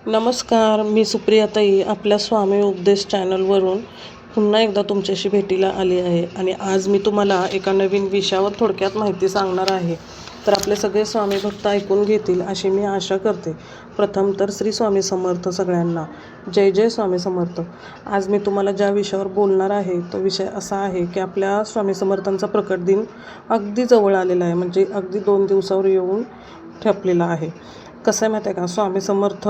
नमस्कार, मी सुप्रियाताई आपल्या स्वामी उपदेश चॅनलवरून पुन्हा एकदा तुमच्याशी भेटीला आली आहे. आणि आज मी तुम्हाला एका नवीन विषयावर थोडक्यात माहिती सांगणार आहे. तर आपले सगळे स्वामी भक्त ऐकून घेतील अशी मी आशा करते. प्रथम तर श्री स्वामी समर्थ सगळ्यांना. जय जय स्वामी समर्थ. आज मी तुम्हाला ज्या विषयावर बोलणार आहे तो विषय असा आहे की आपल्या स्वामी समर्थांचा प्रकट दिन अगदी जवळ आलेला आहे, म्हणजे अगदी 2 दिवसावर येऊन ठेपलेला आहे. कसं आहे माहिती आहे का, स्वामी समर्थ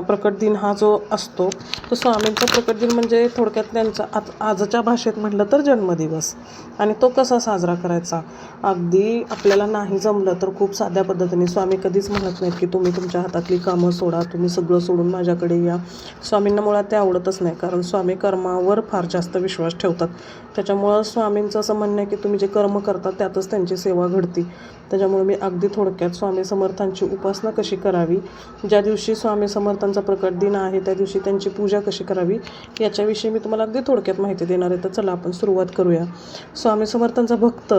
प्रकट दिन हा जो असतो तो स्वामींचा प्रकट दिन म्हणजे थोडक्यात त्यांचा आजच्या भाषेत म्हटलं तर जन्मदिवस. आणि तो कसा साजरा करायचा, अगदी आपल्याला नाही जमलं तर खूप साध्या पद्धतीने. स्वामी कधीच म्हणत नाहीत की तुम्ही तुमच्या हातातली कामं सोडा, तुम्ही सगळं सोडून माझ्याकडे या. स्वामींना मुळात ते आवडतच नाही, कारण स्वामी कर्मावर फार जास्त विश्वास ठेवतात. त्याच्यामुळं स्वामींचं असं म्हणणं आहे की तुम्ही जे कर्म करता त्यातच त्यांची सेवा घडती. त्याच्यामुळे मी अगदी थोडक्यात स्वामी समर्थांची उपासना कशी करावी, ज्या दिवशी स्वामी समर्थांचा प्रकट दिन आहे त्या दिवशी त्यांची पूजा कशी करावी याच्याविषयी मी तुम्हाला अगदी थोडक्यात माहिती देणार आहे. तर चला आपण सुरुवात करूया. स्वामी समर्थांचा भक्त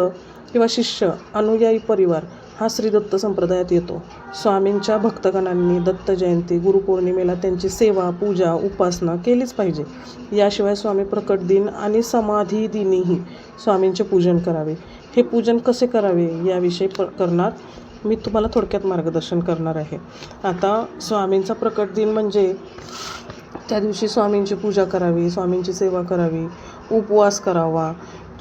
किंवा शिष्य अनुयायी परिवार हा श्री दत्त संप्रदायात येतो. स्वामींच्या भक्तगणांनी दत्त जयंती, गुरुपौर्णिमेला त्यांची सेवा, पूजा, उपासना केलीच पाहिजे. याशिवाय स्वामी प्रकट दिन आणि समाधी दिनीही स्वामींचे पूजन करावे. हे पूजन कसे करावे याविषयी करणार मी तुम्हाला थोडक्यात मार्गदर्शन करणार आहे. आता स्वामींचा प्रकट दिन म्हणजे त्या दिवशी स्वामींची पूजा करावी, स्वामींची सेवा करावी, उपवास करावा.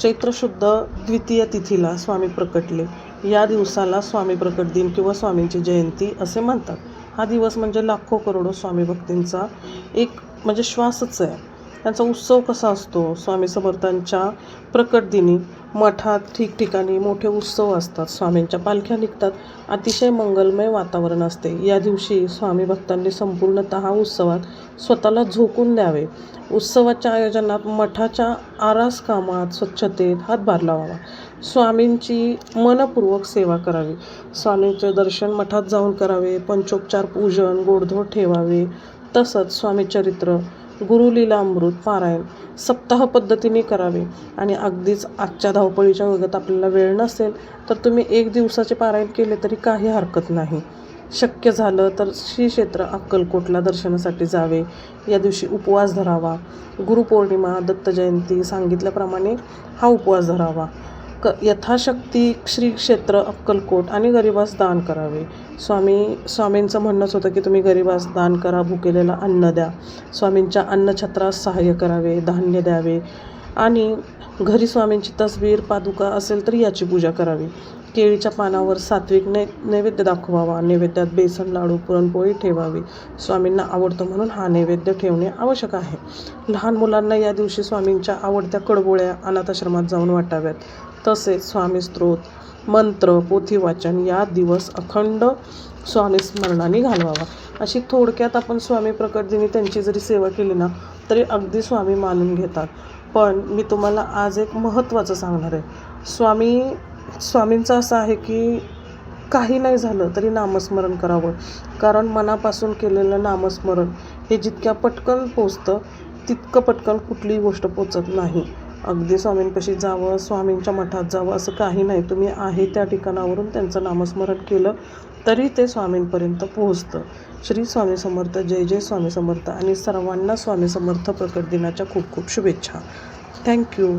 चैत्र शुद्ध द्वितीय तिथीला स्वामी प्रकटले या दिवसाला स्वामी प्रकट दिन किंवा स्वामींची जयंती असे म्हणतात. हा दिवस म्हणजे लाखो करोडो स्वामी भक्तींचा एक म्हणजे श्वासच आहे. त्यांचा उत्सव कसा असतो, स्वामी समर्थांच्या प्रकट दिनी मठात ठिकठिकाणी मोठे उत्सव असतात. स्वामींच्या पालख्या निघतात. अतिशय मंगलमय वातावरण असते. या दिवशी स्वामी भक्तांनी संपूर्णतः उत्सवात स्वतःला झोकून द्यावे. उत्सवाच्या आयोजनात, मठाच्या आरास कामात, स्वच्छतेत हातभार लावावा. स्वामींची मनपूर्वक सेवा करावी. स्वामींचे दर्शन मठात जाऊन करावे. पंचोपचार पूजन, गोडधोड ठेवावे. तसंच स्वामी चरित्र, गुरुलीलामृत पारायण सप्ताह पद्धतीने करावे. आणि अगदीच आजच्या धावपळीच्या युगात आपल्याला वेळ नसेल तर तुम्ही 1 दिवसाचे पारायण केले तरी काही हरकत नाही. शक्य झालं तर श्री क्षेत्र अक्कलकोटला दर्शनासाठी जावे. या दिवशी उपवास धरावा. गुरुपौर्णिमा, दत्त जयंती सांगितल्याप्रमाणे हा उपवास धरावा. यथाशक्ती श्री क्षेत्र अक्कलकोट आणि गरिबास दान करावे. स्वामींचं म्हणणंच होतं की तुम्ही गरिबास दान करा, भुकेलेला अन्न द्या. स्वामींच्या अन्नछत्रास सहाय्य करावे, धान्य द्यावे. आणि घरी स्वामींची तसबीर, पादुका असेल तर याची पूजा करावी. केळीच्या पानावर सात्विक नैवेद्य दाखवावा. नैवेद्यात बेसन लाडू, पुरणपोळी ठेवावी. स्वामींना आवडतं म्हणून हा नैवेद्य ठेवणे आवश्यक आहे. लहान मुलांना या दिवशी स्वामींच्या आवडत्या कडबोळ्या अनाथाश्रमात जाऊन वाटाव्यात. तसेच स्वामी स्तोत्र, मंत्र, पोथी वाचन या दिवस अखंड स्वामी स्मरणाने घालवावा. अशी थोडक्यात आपण स्वामी प्रकट दिनी त्यांची जरी सेवा केली ना तरी अगदी स्वामी मानून घेतात. पण मी तुम्हाला आज एक महत्त्वाचं सांगणार आहे. स्वामींचं असं आहे की काही नाही झालं तरी नामस्मरण करावं, कारण मनापासून केलेलं नामस्मरण हे जितक्या पटकन पोचतं तितकं पटकन कुठलीही गोष्ट पोचत नाही. अगदी स्वामींपाशी जावं, स्वामींच्या मठात जावं असं काही नाही. तुम्ही आहे त्या ठिकाणावरून त्यांचं नामस्मरण केलं तरी ते स्वामींपर्यंत पोहोचतं. श्री स्वामी समर्थ. जय जय स्वामी समर्थ. आणि सर्वांना स्वामी समर्थ प्रकट दिनाच्या खूप खूप शुभेच्छा. थँक्यू.